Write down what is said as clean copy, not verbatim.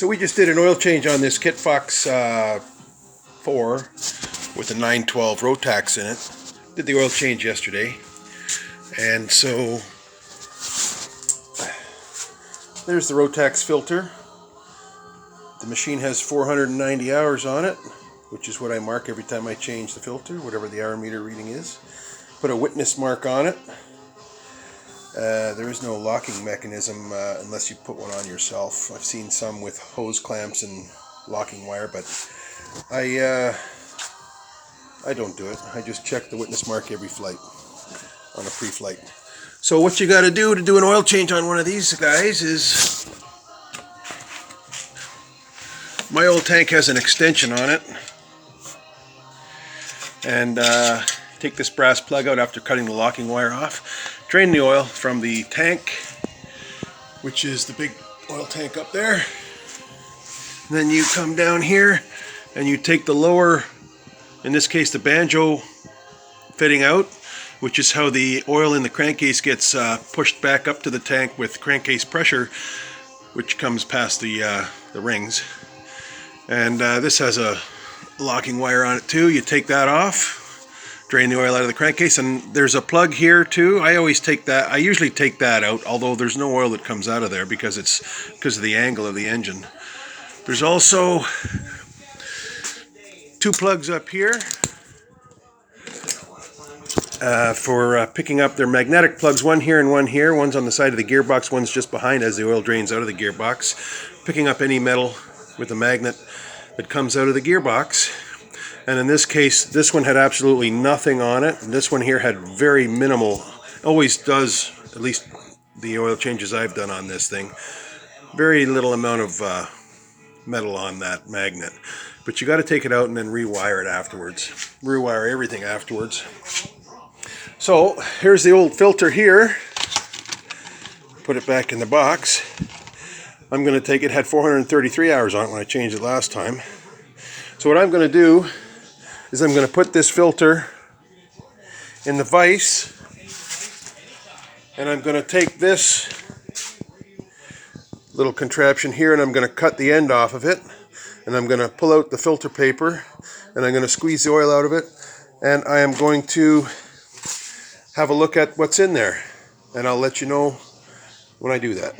So we just did an oil change on this Kit Fox 4 with a 912 Rotax in it. Did the oil change yesterday. And so there's the Rotax filter. The machine has 490 hours on it, which is what I mark every time I change the filter, whatever the hour meter reading is. Put a witness mark on it. There is no locking mechanism unless you put one on yourself. I've seen some with hose clamps and locking wire, but I don't do it. I just check the witness mark every flight on a pre-flight. So what you got to do an oil change on one of these guys is, my old tank has an extension on it, and take this brass plug out after cutting the locking wire off. Drain the oil from the tank, which is the big oil tank up there. And then you come down here and you take the lower, in this case the banjo fitting out, which is how the oil in the crankcase gets pushed back up to the tank with crankcase pressure, which comes past the rings. And this has a locking wire on it too. You take that off, drain the oil out of the crankcase, and there's a plug here too. I usually take that out, although there's no oil that comes out of there because of the angle of the engine. There's also two plugs up here for picking up. Their magnetic plugs, one here and one here. One's on the side of the gearbox, one's just behind as the oil drains out of the gearbox, picking up any metal with a magnet that comes out of the gearbox. And in this case, this one had absolutely nothing on it, and this one here had very minimal, always does, at least the oil changes I've done on this thing, very little amount of metal on that magnet. But you got to take it out and then rewire it afterwards. Rewire everything afterwards. So here's the old filter here. Put it back in the box. I'm going to take it, had 433 hours on it when I changed it last time. So what I'm going to do is I'm going to put this filter in the vise, and I'm going to take this little contraption here and I'm going to cut the end off of it, and I'm going to pull out the filter paper and I'm going to squeeze the oil out of it, and I am going to have a look at what's in there, and I'll let you know when I do that.